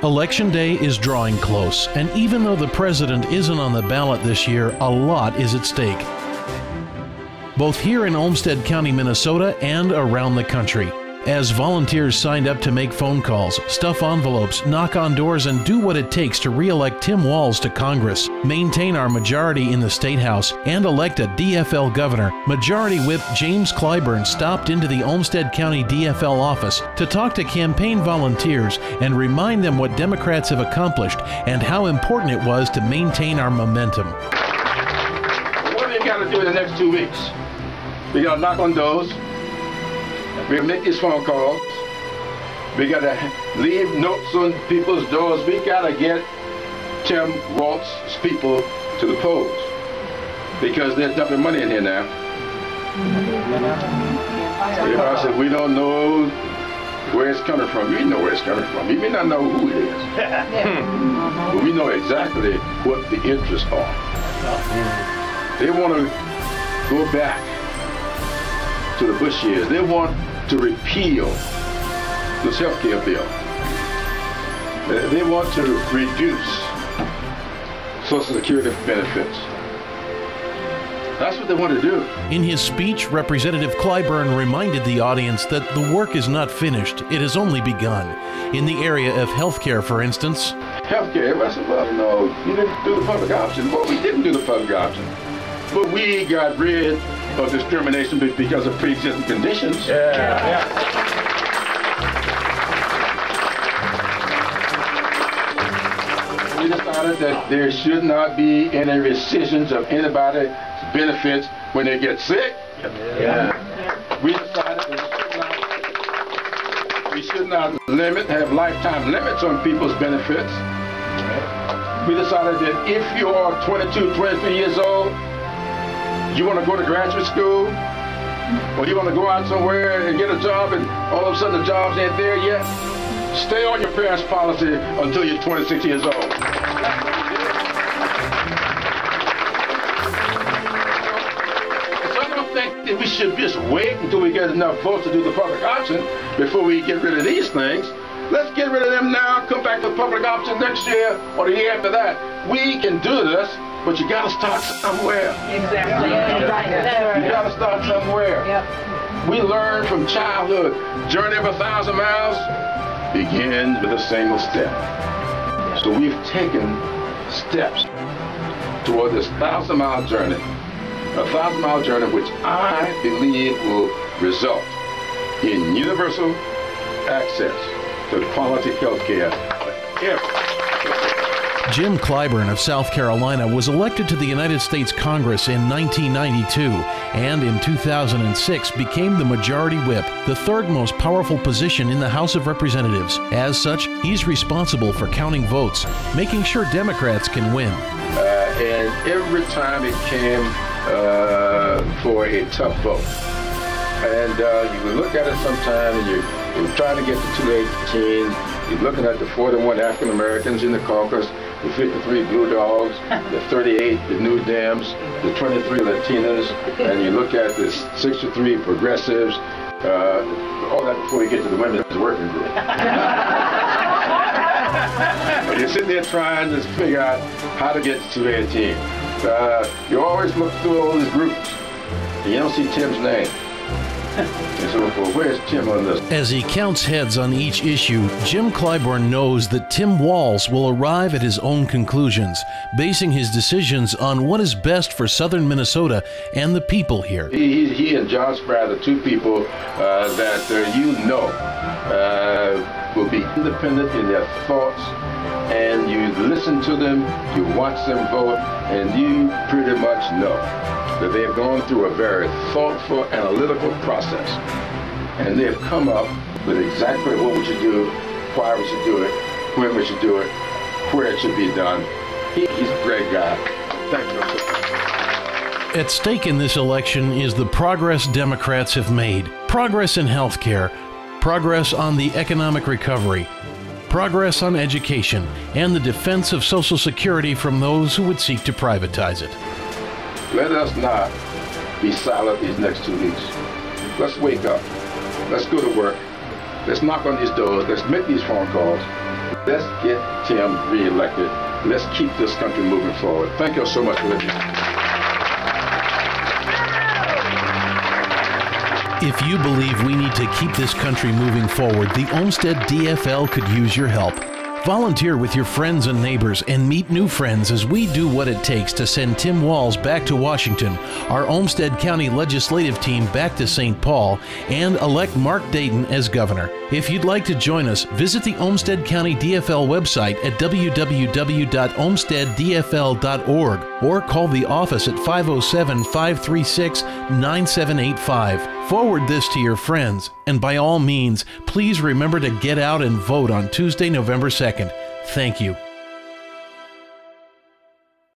Election day is drawing close, and even though the president isn't on the ballot this year, a lot is at stake. Both here in Olmsted County, Minnesota, and around the country. As volunteers signed up to make phone calls, stuff envelopes, knock on doors, and do what it takes to re-elect Tim Walz to Congress, maintain our majority in the State House, and elect a DFL governor, Majority Whip James Clyburn stopped into the Olmsted County DFL office to talk to campaign volunteers and remind them what Democrats have accomplished and how important it was to maintain our momentum. What do you got to do in the next 2 weeks? We got to knock on doors. We gotta make these phone calls. We gotta leave notes on people's doors. We gotta get Tim Walz's people to the polls because they're dumping money in here now. Everybody said we don't know where it's coming from. We know where it's coming from. We may not know who it is, but we know exactly what the interests are. They want to go back to the Bush years. They want to repeal this health care bill. They want to reduce Social Security benefits. That's what they want to do. In his speech, Representative Clyburn reminded the audience that the work is not finished. It has only begun. In the area of health care, for instance. Health care, everybody said, well, no, you didn't do the public option. Well, we didn't do the public option. But we got rid of discrimination because of pre-existing conditions. We decided that there should not be any rescissions of anybody's benefits when they get sick. We decided that we should not have lifetime limits on people's benefits. We decided that if you are 22, 23 years old, you want to go to graduate school, or you want to go out somewhere and get a job and all of a sudden the jobs ain't there yet, stay on your parents' policy until you're 26 years old. So I don't think that we should just wait until we get enough votes to do the public option before we get rid of these things. Let's get rid of them now, come back to the public option next year or the year after that. We can do this. But you gotta start somewhere. Exactly. You gotta start somewhere. Yep. We learn from childhood. Journey of 1,000 miles begins with a single step. So we've taken steps toward this 1,000-mile journey. A 1,000-mile journey which I believe will result in universal access to quality health care for everyone. Jim Clyburn of South Carolina was elected to the United States Congress in 1992 and in 2006 became the Majority Whip, the third most powerful position in the House of Representatives. As such, he's responsible for counting votes, making sure Democrats can win. And every time it came for a tough vote, and you would look at it sometime and you're trying to get to 218, you're looking at the 41 African Americans in the caucus, the 53 Blue Dogs, the 38 the New Dems, the 23 Latinas, and you look at the 63 progressives, all that before you get to the women's working group. And you're sitting there trying to figure out how to get to 218. You always look through all these groups, and you don't see Tim's name. And so, well, where's Tim on this? As he counts heads on each issue, Jim Clyburn knows that Tim Walz will arrive at his own conclusions, basing his decisions on what is best for southern Minnesota and the people here. He and John Spratt are two people that will be independent in their thoughts, and you listen to them, you watch them vote, and you pretty much know that they have gone through a very thoughtful, analytical process. And they have come up with exactly what we should do, why we should do it, when we should do it, where it should be done. He's a great guy. Thank you. At stake in this election is the progress Democrats have made. Progress in health care, progress on the economic recovery, progress on education, and the defense of Social Security from those who would seek to privatize it. Let us not be silent these next 2 weeks. Let's wake up. Let's go to work. Let's knock on these doors. Let's make these phone calls. Let's get Tim reelected. Let's keep this country moving forward. Thank you so much for listening. If you believe we need to keep this country moving forward, the Olmsted DFL could use your help. Volunteer with your friends and neighbors and meet new friends as we do what it takes to send Tim Walz back to Washington, our Olmsted County legislative team back to St. Paul, and elect Mark Dayton as governor. If you'd like to join us, visit the Olmsted County DFL website at www.olmsteddfl.org or call the office at 507-536-9785. Forward this to your friends, and by all means, please remember to get out and vote on Tuesday, November 2nd. Thank you.